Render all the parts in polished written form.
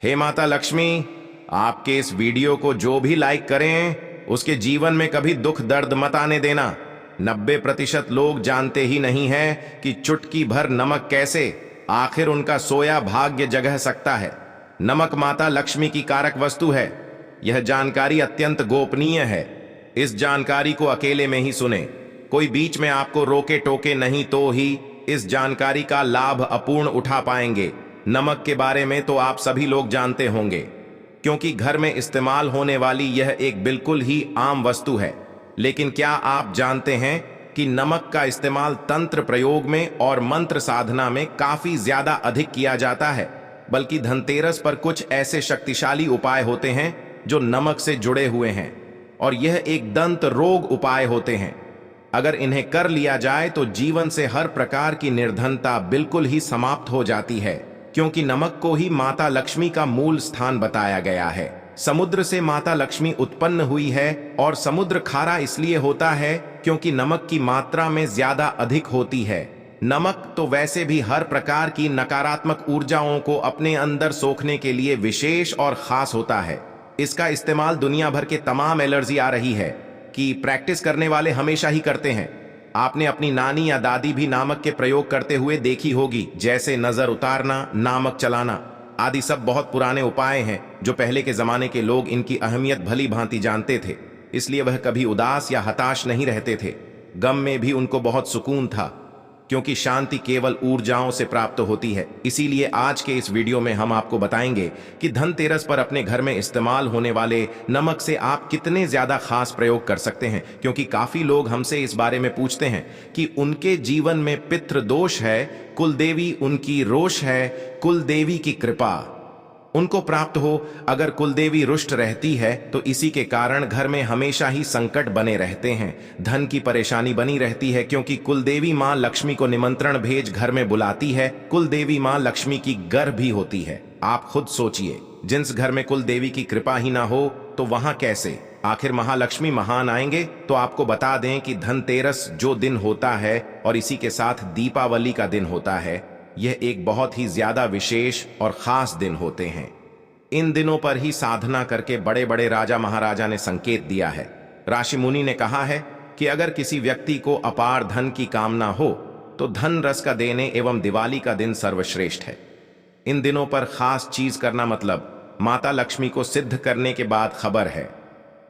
हे माता लक्ष्मी, आपके इस वीडियो को जो भी लाइक करें उसके जीवन में कभी दुख दर्द मत आने देना। 90% लोग जानते ही नहीं हैं कि चुटकी भर नमक कैसे आखिर उनका सोया भाग्य जगह सकता है। नमक माता लक्ष्मी की कारक वस्तु है। यह जानकारी अत्यंत गोपनीय है। इस जानकारी को अकेले में ही सुने, कोई बीच में आपको रोके टोके नहीं, तो ही इस जानकारी का लाभ अपूर्ण उठा पाएंगे। नमक के बारे में तो आप सभी लोग जानते होंगे, क्योंकि घर में इस्तेमाल होने वाली यह एक बिल्कुल ही आम वस्तु है। लेकिन क्या आप जानते हैं कि नमक का इस्तेमाल तंत्र प्रयोग में और मंत्र साधना में काफी ज्यादा अधिक किया जाता है। बल्कि धनतेरस पर कुछ ऐसे शक्तिशाली उपाय होते हैं जो नमक से जुड़े हुए हैं, और यह एक दंत रोग उपाय होते हैं। अगर इन्हें कर लिया जाए तो जीवन से हर प्रकार की निर्धनता बिल्कुल ही समाप्त हो जाती है, क्योंकि नमक को ही माता लक्ष्मी का मूल स्थान बताया गया है। समुद्र से माता लक्ष्मी उत्पन्न हुई है, और समुद्र खारा इसलिए होता है क्योंकि नमक की मात्रा में ज्यादा अधिक होती है। नमक तो वैसे भी हर प्रकार की नकारात्मक ऊर्जाओं को अपने अंदर सोखने के लिए विशेष और खास होता है। इसका इस्तेमाल दुनिया भर के तमाम एलर्जी आ रही है कि प्रैक्टिस करने वाले हमेशा ही करते हैं। आपने अपनी नानी या दादी भी नमक के प्रयोग करते हुए देखी होगी, जैसे नजर उतारना, नामक चलाना आदि सब बहुत पुराने उपाय हैं जो पहले के जमाने के लोग इनकी अहमियत भली भांति जानते थे। इसलिए वह कभी उदास या हताश नहीं रहते थे। गम में भी उनको बहुत सुकून था, क्योंकि शांति केवल ऊर्जाओं से प्राप्त होती है। इसीलिए आज के इस वीडियो में हम आपको बताएंगे कि धनतेरस पर अपने घर में इस्तेमाल होने वाले नमक से आप कितने ज्यादा खास प्रयोग कर सकते हैं। क्योंकि काफी लोग हमसे इस बारे में पूछते हैं कि उनके जीवन में पितृ दोष है, कुलदेवी उनकी रोष है, कुलदेवी की कृपा उनको प्राप्त हो। अगर कुलदेवी रुष्ट रहती है तो इसी के कारण घर में हमेशा ही संकट बने रहते हैं, धन की परेशानी बनी रहती है, क्योंकि कुलदेवी मां लक्ष्मी को निमंत्रण भेज घर में बुलाती है। कुलदेवी मां लक्ष्मी की गर्भ भी होती है। आप खुद सोचिए, जिस घर में कुलदेवी की कृपा ही ना हो तो वहां कैसे आखिर महालक्ष्मी महान आएंगे। तो आपको बता दें कि धनतेरस जो दिन होता है और इसी के साथ दीपावली का दिन होता है, यह एक बहुत ही ज्यादा विशेष और खास दिन होते हैं। इन दिनों पर ही साधना करके बड़े बड़े राजा महाराजा ने संकेत दिया है। ऋषि मुनि ने कहा है कि अगर किसी व्यक्ति को अपार धन की कामना हो तो धन रस का देने एवं दिवाली का दिन सर्वश्रेष्ठ है। इन दिनों पर खास चीज करना मतलब माता लक्ष्मी को सिद्ध करने के बाद खबर है।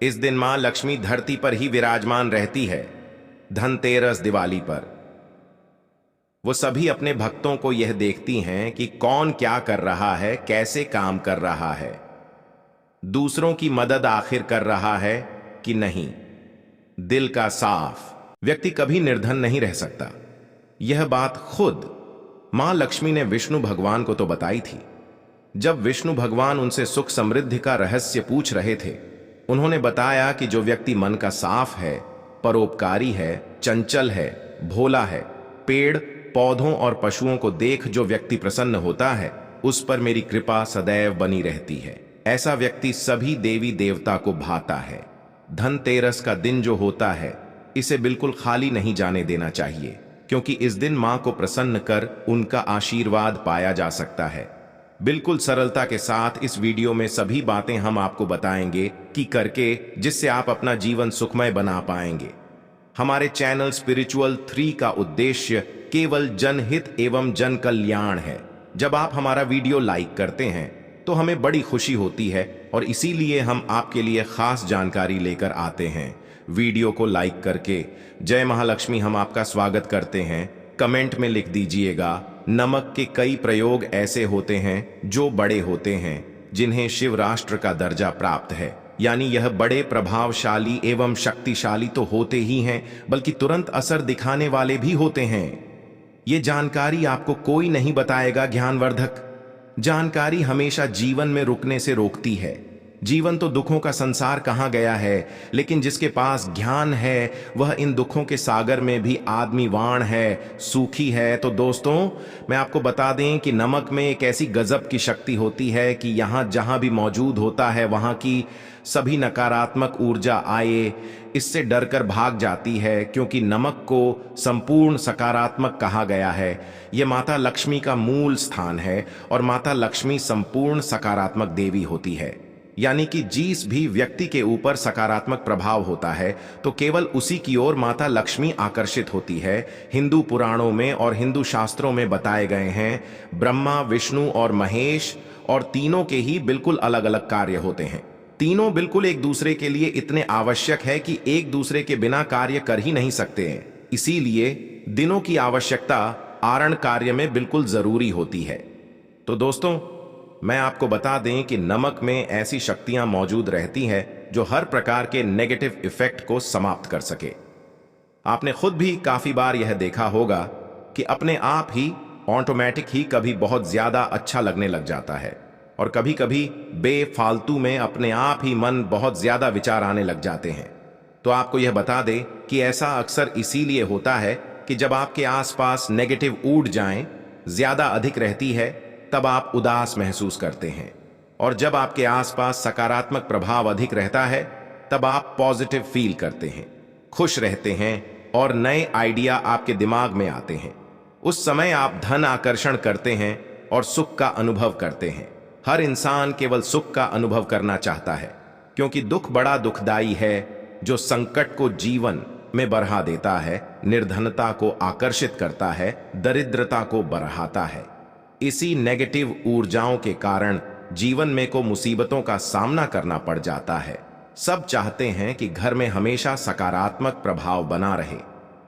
इस दिन मां लक्ष्मी धरती पर ही विराजमान रहती है। धनतेरस दिवाली पर वो सभी अपने भक्तों को यह देखती हैं कि कौन क्या कर रहा है, कैसे काम कर रहा है, दूसरों की मदद आखिर कर रहा है कि नहीं। दिल का साफ व्यक्ति कभी निर्धन नहीं रह सकता। यह बात खुद मां लक्ष्मी ने विष्णु भगवान को तो बताई थी। जब विष्णु भगवान उनसे सुख समृद्धि का रहस्य पूछ रहे थे, उन्होंने बताया कि जो व्यक्ति मन का साफ है, परोपकारी है, चंचल है, भोला है, पेड़ पौधों और पशुओं को देख जो व्यक्ति प्रसन्न होता है, उस पर मेरी कृपा सदैव बनी रहती है। ऐसा व्यक्ति सभी देवी देवता को भाता है। धनतेरस का दिन जो होता है, इसे बिल्कुल खाली नहीं जाने देना चाहिए, क्योंकि इस दिन मां को प्रसन्न कर उनका आशीर्वाद पाया जा सकता है। बिल्कुल सरलता के साथ इस वीडियो में सभी बातें हम आपको बताएंगे कि करके, जिससे आप अपना जीवन सुखमय बना पाएंगे। हमारे चैनल स्पिरिचुअल 3 का उद्देश्य केवल जनहित एवं जन कल्याण है। जब आप हमारा वीडियो लाइक करते हैं तो हमें बड़ी खुशी होती है, और इसीलिए हम आपके लिए खास जानकारी लेकर आते हैं। वीडियो को लाइक करके जय महालक्ष्मी हम आपका स्वागत करते हैं। कमेंट में लिख दीजिएगा। नमक के कई प्रयोग ऐसे होते हैं जो बड़े होते हैं, जिन्हें शिव राष्ट्र का दर्जा प्राप्त है। यानी यह बड़े प्रभावशाली एवं शक्तिशाली तो होते ही हैं, बल्कि तुरंत असर दिखाने वाले भी होते हैं। ये जानकारी आपको कोई नहीं बताएगा। ज्ञानवर्धक जानकारी हमेशा जीवन में रुकने से रोकती है। जीवन तो दुखों का संसार कहाँ गया है, लेकिन जिसके पास ज्ञान है वह इन दुखों के सागर में भी आदमीवान है, सूखी है। तो दोस्तों, मैं आपको बता दें कि नमक में एक ऐसी गजब की शक्ति होती है कि यहाँ जहाँ भी मौजूद होता है वहाँ की सभी नकारात्मक ऊर्जा आए इससे डरकर भाग जाती है, क्योंकि नमक को संपूर्ण सकारात्मक कहा गया है। यह माता लक्ष्मी का मूल स्थान है और माता लक्ष्मी संपूर्ण सकारात्मक देवी होती है। यानी कि जिस भी व्यक्ति के ऊपर सकारात्मक प्रभाव होता है तो केवल उसी की ओर माता लक्ष्मी आकर्षित होती है। हिंदू पुराणों में और हिंदू शास्त्रों में बताए गए हैं, ब्रह्मा, विष्णु और महेश और तीनों के ही बिल्कुल अलग अलग कार्य होते हैं। तीनों बिल्कुल एक दूसरे के लिए इतने आवश्यक है कि एक दूसरे के बिना कार्य कर ही नहीं सकते हैं। इसीलिए दिनों की आवश्यकता आरण कार्य में बिल्कुल जरूरी होती है। तो दोस्तों, मैं आपको बता दें कि नमक में ऐसी शक्तियां मौजूद रहती हैं जो हर प्रकार के नेगेटिव इफेक्ट को समाप्त कर सके। आपने खुद भी काफी बार यह देखा होगा कि अपने आप ही ऑटोमेटिक ही कभी बहुत ज्यादा अच्छा लगने लग जाता है और कभी कभी बेफालतू में अपने आप ही मन बहुत ज्यादा विचार आने लग जाते हैं। तो आपको यह बता दें कि ऐसा अक्सर इसीलिए होता है कि जब आपके आसपास नेगेटिव ऊर्जाएं ज्यादा अधिक रहती है तब आप उदास महसूस करते हैं, और जब आपके आसपास सकारात्मक प्रभाव अधिक रहता है तब आप पॉजिटिव फील करते हैं, खुश रहते हैं और नए आइडिया आपके दिमाग में आते हैं। उस समय आप धन आकर्षण करते हैं और सुख का अनुभव करते हैं। हर इंसान केवल सुख का अनुभव करना चाहता है, क्योंकि दुख बड़ा दुखदाई है जो संकट को जीवन में बढ़ा देता है, निर्धनता को आकर्षित करता है, दरिद्रता को बढ़ाता है। इसी नेगेटिव ऊर्जाओं के कारण जीवन में को मुसीबतों का सामना करना पड़ जाता है। सब चाहते हैं कि घर में हमेशा सकारात्मक प्रभाव बना रहे।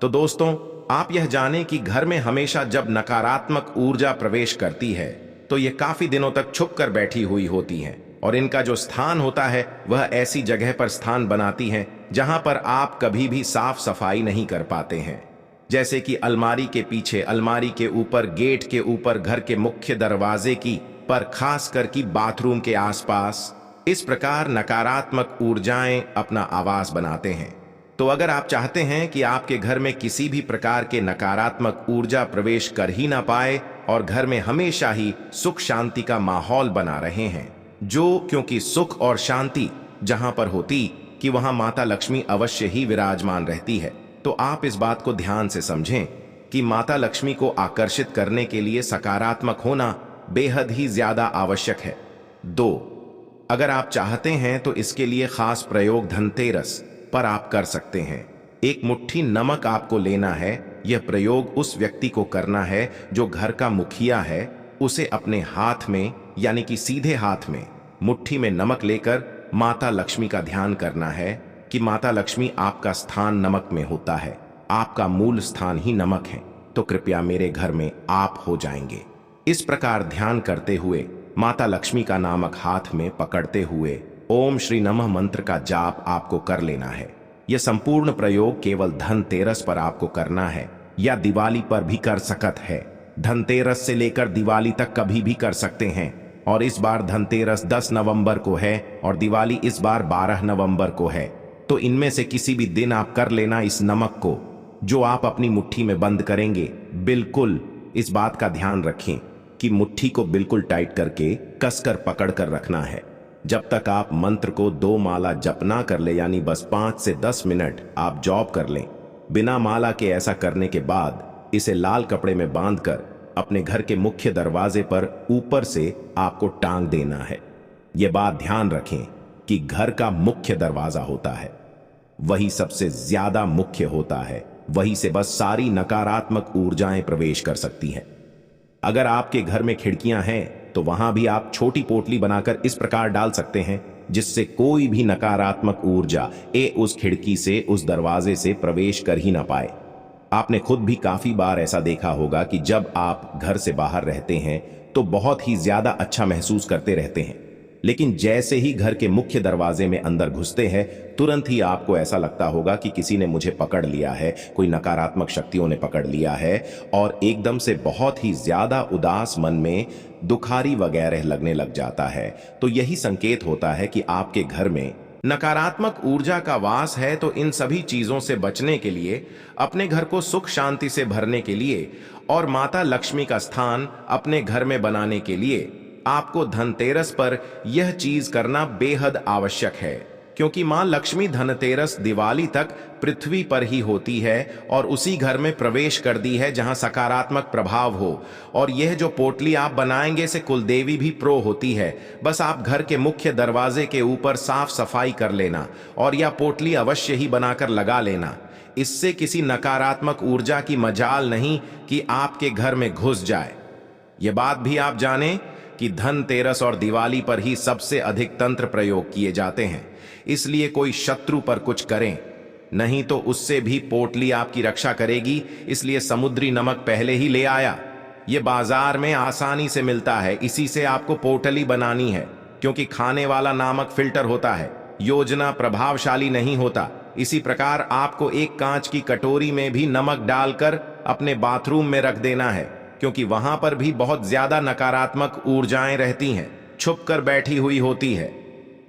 तो दोस्तों, आप यह जानें कि घर में हमेशा जब नकारात्मक ऊर्जा प्रवेश करती है तो ये काफी दिनों तक छुप कर बैठी हुई होती हैं, और इनका जो स्थान होता है वह ऐसी जगह पर स्थान बनाती हैं जहां पर आप कभी भी साफ सफाई नहीं कर पाते हैं, जैसे कि अलमारी के पीछे, अलमारी के ऊपर, गेट के ऊपर, घर के मुख्य दरवाजे की पर, खास कर की बाथरूम के आसपास। इस प्रकार नकारात्मक ऊर्जाएं अपना आवास बनाते हैं। तो अगर आप चाहते हैं कि आपके घर में किसी भी प्रकार के नकारात्मक ऊर्जा प्रवेश कर ही ना पाए और घर में हमेशा ही सुख शांति का माहौल बना रहे हैं, क्योंकि सुख और शांति जहां पर होती कि वहां माता लक्ष्मी अवश्य ही विराजमान रहती है। तो आप इस बात को ध्यान से समझें कि माता लक्ष्मी को आकर्षित करने के लिए सकारात्मक होना बेहद ही ज्यादा आवश्यक है। 2, अगर आप चाहते हैं तो इसके लिए खास प्रयोग धनतेरस पर आप कर सकते हैं। एक मुट्ठी नमक आपको लेना है। यह प्रयोग उस व्यक्ति को करना है जो घर का मुखिया है। उसे अपने हाथ में, यानी कि सीधे हाथ में मुट्ठी में नमक लेकर माता लक्ष्मी का ध्यान करना है कि माता लक्ष्मी, आपका स्थान नमक में होता है, आपका मूल स्थान ही नमक है, तो कृपया मेरे घर में आप हो जाएंगे। इस प्रकार ध्यान करते हुए माता लक्ष्मी का नामक हाथ में पकड़ते हुए ओम श्री नमः मंत्र का जाप आपको कर लेना है। यह संपूर्ण प्रयोग केवल धनतेरस पर आपको करना है या दिवाली पर भी कर सकत है। धनतेरस से लेकर दिवाली तक कभी भी कर सकते हैं, और इस बार धनतेरस 10 नवंबर को है और दिवाली इस बार 12 नवंबर को है। तो इनमें से किसी भी दिन आप कर लेना इस नमक को, जो आप अपनी मुट्ठी में बंद करेंगे। बिल्कुल इस बात का ध्यान रखें कि मुट्ठी को बिल्कुल टाइट करके कसकर पकड़ कर रखना है जब तक आप मंत्र को 2 माला जप ना कर ले, यानी बस 5 से 10 मिनट आप जॉब कर लें बिना माला के। ऐसा करने के बाद इसे लाल कपड़े में बांधकर अपने घर के मुख्य दरवाजे पर ऊपर से आपको टांग देना है। यह बात ध्यान रखें कि घर का मुख्य दरवाजा होता है, वही सबसे ज्यादा मुख्य होता है, वही से बस सारी नकारात्मक ऊर्जाएं प्रवेश कर सकती हैं। अगर आपके घर में खिड़कियां हैं तो वहां भी आप छोटी पोटली बनाकर इस प्रकार डाल सकते हैं जिससे कोई भी नकारात्मक ऊर्जा उस खिड़की से, उस दरवाजे से प्रवेश कर ही ना पाए। आपने खुद भी काफी बार ऐसा देखा होगा कि जब आप घर से बाहर रहते हैं तो बहुत ही ज्यादा अच्छा महसूस करते रहते हैं, लेकिन जैसे ही घर के मुख्य दरवाजे में अंदर घुसते हैं, तुरंत ही आपको ऐसा लगता होगा कि किसी ने मुझे पकड़ लिया है, कोई नकारात्मक शक्तियों ने पकड़ लिया है, और एकदम से बहुत ही ज्यादा उदास मन में दुखारी वगैरह लगने लग जाता है। तो यही संकेत होता है कि आपके घर में नकारात्मक ऊर्जा का वास है। तो इन सभी चीजों से बचने के लिए, अपने घर को सुख शांति से भरने के लिए और माता लक्ष्मी का स्थान अपने घर में बनाने के लिए आपको धनतेरस पर यह चीज करना बेहद आवश्यक है, क्योंकि मां लक्ष्मी धनतेरस दिवाली तक पृथ्वी पर ही होती है और उसी घर में प्रवेश कर दी है जहां सकारात्मक प्रभाव हो। और यह जो पोटली आप बनाएंगे से कुलदेवी भी प्रो होती है। बस आप घर के मुख्य दरवाजे के ऊपर साफ सफाई कर लेना और यह पोटली अवश्य ही बनाकर लगा लेना। इससे किसी नकारात्मक ऊर्जा की मजाल नहीं कि आपके घर में घुस जाए। यह बात भी आप जानें कि धनतेरस और दिवाली पर ही सबसे अधिक तंत्र प्रयोग किए जाते हैं, इसलिए कोई शत्रु पर कुछ करें नहीं तो उससे भी पोटली आपकी रक्षा करेगी। इसलिए समुद्री नमक पहले ही ले आया। ये बाजार में आसानी से मिलता है, इसी से आपको पोटली बनानी है, क्योंकि खाने वाला नमक फिल्टर होता है, योजना प्रभावशाली नहीं होता। इसी प्रकार आपको एक कांच की कटोरी में भी नमक डालकर अपने बाथरूम में रख देना है, क्योंकि वहां पर भी बहुत ज्यादा नकारात्मक ऊर्जाएं रहती हैं, छुप कर बैठी हुई होती है।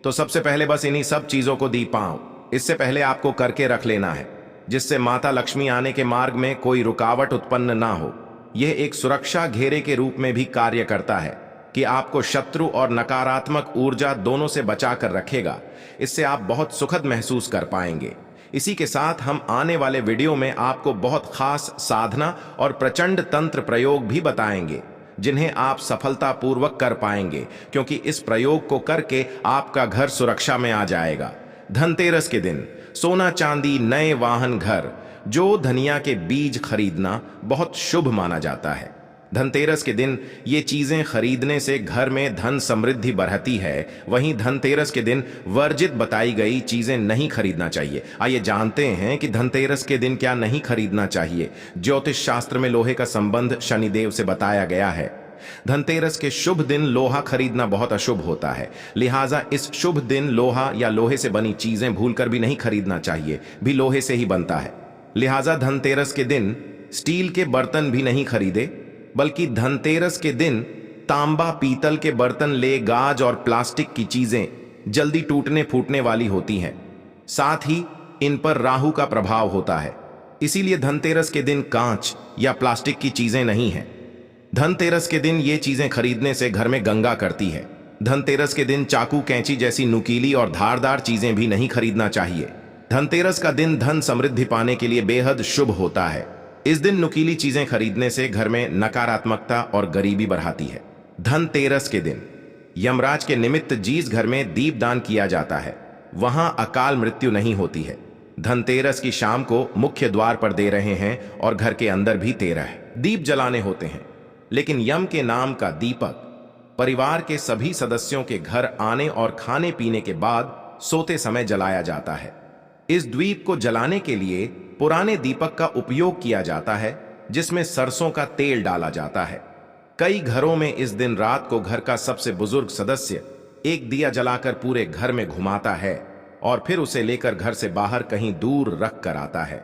तो सबसे पहले बस इन्हीं सब चीजों को दी पाओ, इससे पहले आपको करके रख लेना है, जिससे माता लक्ष्मी आने के मार्ग में कोई रुकावट उत्पन्न ना हो। यह एक सुरक्षा घेरे के रूप में भी कार्य करता है कि आपको शत्रु और नकारात्मक ऊर्जा दोनों से बचा कर रखेगा। इससे आप बहुत सुखद महसूस कर पाएंगे। इसी के साथ हम आने वाले वीडियो में आपको बहुत खास साधना और प्रचंड तंत्र प्रयोग भी बताएंगे, जिन्हें आप सफलतापूर्वक कर पाएंगे, क्योंकि इस प्रयोग को करके आपका घर सुरक्षा में आ जाएगा। धनतेरस के दिन सोना चांदी, नए वाहन, घर, जो धनिया के बीज खरीदना बहुत शुभ माना जाता है। धनतेरस के दिन ये चीजें खरीदने से घर में धन समृद्धि बढ़ती है। वहीं धनतेरस के दिन वर्जित बताई गई चीजें नहीं खरीदना चाहिए। आइए जानते हैं कि धनतेरस के दिन क्या नहीं खरीदना चाहिए। ज्योतिष शास्त्र में लोहे का संबंध शनिदेव से बताया गया है। धनतेरस के शुभ दिन लोहा खरीदना बहुत अशुभ होता है, लिहाजा इस शुभ दिन लोहा या लोहे से बनी चीजें भूलकर भी नहीं खरीदना चाहिए, भी लोहे से ही बनता है। लिहाजा धनतेरस के दिन स्टील के बर्तन भी नहीं खरीदे, बल्कि धनतेरस के दिन तांबा पीतल के बर्तन ले। गाज और प्लास्टिक की चीजें जल्दी टूटने फूटने वाली होती हैं, साथ ही इन पर राहु का प्रभाव होता है, इसीलिए धनतेरस के दिन कांच या प्लास्टिक की चीजें नहीं हैं। धनतेरस के दिन ये चीजें खरीदने से घर में गंगा करती है। धनतेरस के दिन चाकू कैंची जैसी नुकीली और धारदार चीजें भी नहीं खरीदना चाहिए। धनतेरस का दिन धन समृद्धि पाने के लिए बेहद शुभ होता है। इस दिन नुकीली चीजें खरीदने से घर में नकारात्मकता और गरीबी बढ़ाती है। धनतेरस के दिन यमराज के निमित्त जिस घर में दीपदान किया जाता है, वहां अकाल मृत्यु नहीं होती है। धनतेरस की शाम को मुख्य द्वार पर दे रहे हैं और घर के अंदर भी 13 दीप जलाने होते हैं, लेकिन यम के नाम का दीपक परिवार के सभी सदस्यों के घर आने और खाने पीने के बाद सोते समय जलाया जाता है। इस द्वीप को जलाने के लिए पुराने दीपक का उपयोग किया जाता है, जिसमें सरसों का तेल डाला जाता है। कई घरों में इस दिन रात को घर का सबसे बुजुर्ग सदस्य एक दिया जलाकर पूरे घर में घुमाता है और फिर उसे लेकर घर से बाहर कहीं दूर रख कर आता है।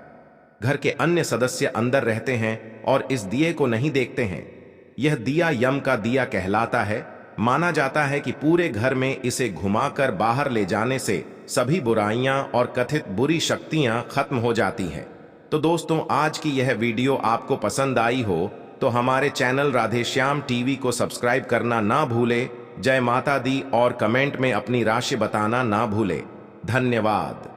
घर के अन्य सदस्य अंदर रहते हैं और इस दिए को नहीं देखते हैं। यह दिया यम का दिया कहलाता है। माना जाता है कि पूरे घर में इसे घुमाकर बाहर ले जाने से सभी बुराइयां और कथित बुरी शक्तियां खत्म हो जाती हैं। तो दोस्तों, आज की यह वीडियो आपको पसंद आई हो तो हमारे चैनल राधेश्याम टीवी को सब्सक्राइब करना ना भूले। जय माता दी और कमेंट में अपनी राशि बताना ना भूले। धन्यवाद।